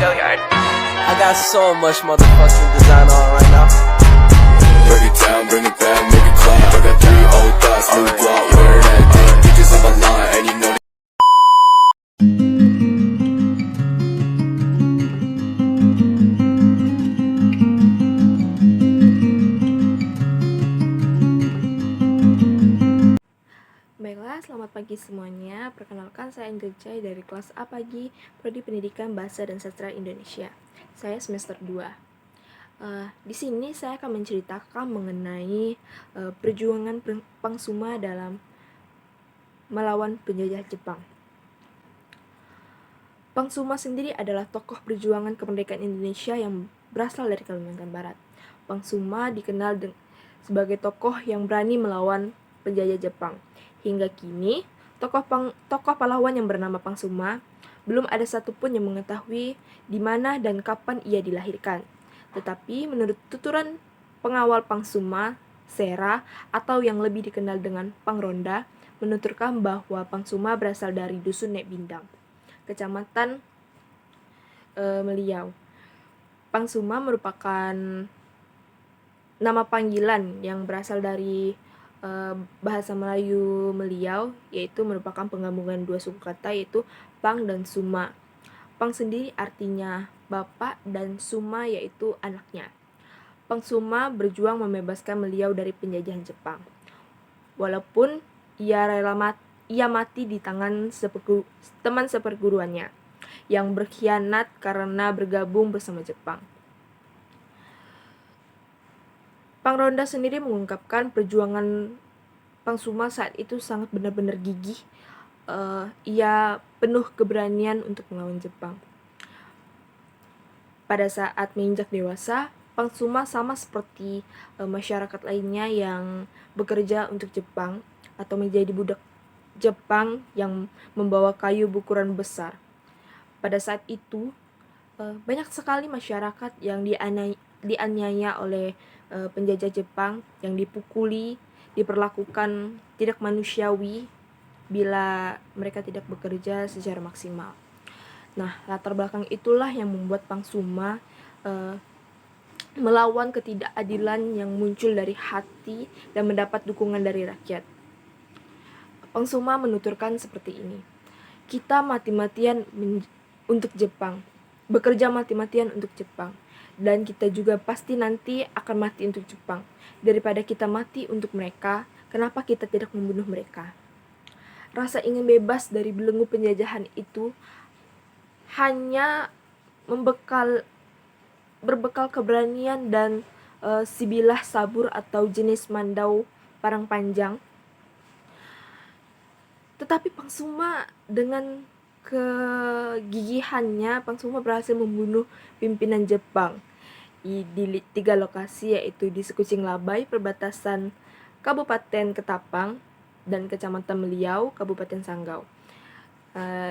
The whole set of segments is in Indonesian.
I got so much motherfucking design on right now. Break it down, bring it back, make it clap. I got 3 old thoughts, new block, wear that thing. Bitches on my line, and you know. Baiklah, selamat pagi semuanya. Perkenalkan, saya Angel Chai dari kelas A pagi, Prodi Pendidikan Bahasa dan Sastra Indonesia. Saya semester 2. Di sini saya akan menceritakan mengenai perjuangan Pangsuma dalam melawan penjajah Jepang. Pangsuma sendiri adalah tokoh perjuangan kemerdekaan Indonesia yang berasal dari Kalimantan Barat. Pangsuma dikenal sebagai tokoh yang berani melawan penjajah Jepang. Hingga kini, tokoh pahlawan yang bernama Pangsuma belum ada satupun yang mengetahui di mana dan kapan ia dilahirkan. Tetapi menurut tuturan pengawal Pangsuma, Sera, atau yang lebih dikenal dengan Pangronda, menuturkan bahwa Pangsuma berasal dari Dusun Nek Bindang, Kecamatan Meliau. Pangsuma merupakan nama panggilan yang berasal dari bahasa Melayu Meliau, yaitu merupakan penggabungan dua suku kata, yaitu Pang dan Suma. Pang sendiri artinya bapak dan Suma yaitu anaknya. Pangsuma berjuang membebaskan Meliau dari penjajahan Jepang. Walaupun ia mati di tangan teman seperguruannya yang berkhianat karena bergabung bersama Jepang. Pangronda sendiri mengungkapkan perjuangan Pangsuma saat itu sangat benar-benar gigih. Ia penuh keberanian untuk melawan Jepang. Pada saat menginjak dewasa, Pangsuma sama seperti masyarakat lainnya yang bekerja untuk Jepang atau menjadi budak Jepang yang membawa kayu berukuran besar. Pada saat itu, banyak sekali masyarakat yang dianiaya oleh penjajah Jepang, yang dipukuli, diperlakukan tidak manusiawi bila mereka tidak bekerja secara maksimal. Nah, latar belakang itulah yang membuat Pangsuma melawan ketidakadilan yang muncul dari hati dan mendapat dukungan dari rakyat. Pangsuma menuturkan seperti ini: kita mati-matian untuk Jepang, bekerja mati-matian untuk Jepang, dan kita juga pasti nanti akan mati untuk Jepang. Daripada kita mati untuk mereka, kenapa kita tidak membunuh mereka? Rasa ingin bebas dari belenggu penjajahan itu hanya berbekal keberanian dan sibilah sabur atau jenis mandau parang panjang. Tetapi Pangsuma dengan kegigihannya, Pangsuma berhasil membunuh pimpinan Jepang di 3 lokasi, yaitu di Sekucing Labai, perbatasan Kabupaten Ketapang, dan Kecamatan Meliau, Kabupaten Sanggau,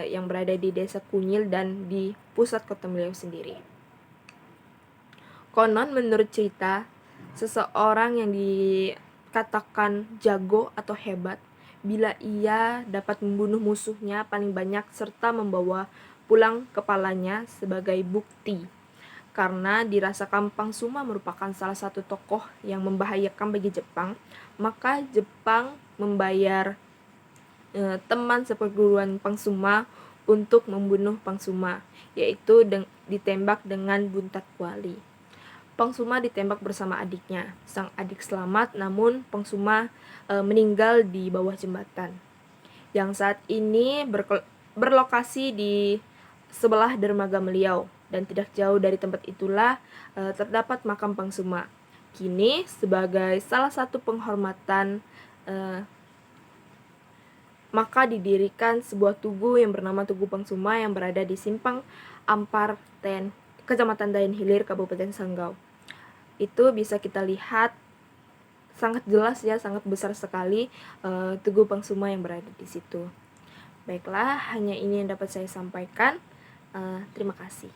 yang berada di Desa Kunyil dan di pusat kota Meliau sendiri. Konon menurut cerita, seseorang yang dikatakan jago atau hebat bila ia dapat membunuh musuhnya paling banyak serta membawa pulang kepalanya sebagai bukti. Karena dirasakan Pangsuma merupakan salah satu tokoh yang membahayakan bagi Jepang, maka Jepang membayar teman seperguruan Pangsuma untuk membunuh Pangsuma, yaitu ditembak dengan buntat kuali. Pangsuma ditembak bersama adiknya. Sang adik selamat, namun Pangsuma meninggal di bawah jembatan, yang saat ini berlokasi di sebelah dermaga Meliau, dan tidak jauh dari tempat itulah terdapat makam Pangsuma. Kini sebagai salah satu penghormatan, maka didirikan sebuah tugu yang bernama Tugu Pangsuma yang berada di Simpang Ampar, Kecamatan Dayan Hilir, Kabupaten Sanggau. Itu bisa kita lihat sangat jelas ya, sangat besar sekali Tugu Pangsuma yang berada di situ. Baiklah, hanya ini yang dapat saya sampaikan. Terima kasih.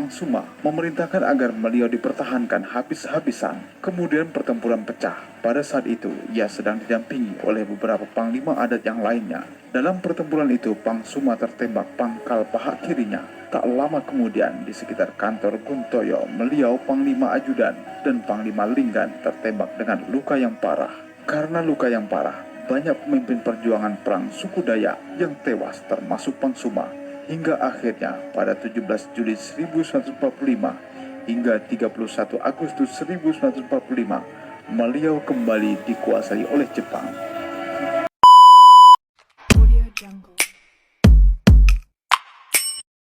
Pang Suma memerintahkan agar beliau dipertahankan habis-habisan. Kemudian pertempuran pecah. Pada saat itu, ia sedang didampingi oleh beberapa panglima adat yang lainnya. Dalam pertempuran itu, Pang Suma tertembak pangkal paha kirinya. Tak lama kemudian, di sekitar kantor Guntoyo, beliau Panglima Ajudan dan Panglima Linggan tertembak dengan luka yang parah. Karena luka yang parah, banyak pemimpin perjuangan perang suku Dayak yang tewas termasuk Pang Suma. Hingga akhirnya pada 17 Juli 1945 hingga 31 Agustus 1945, beliau kembali dikuasai oleh Jepang.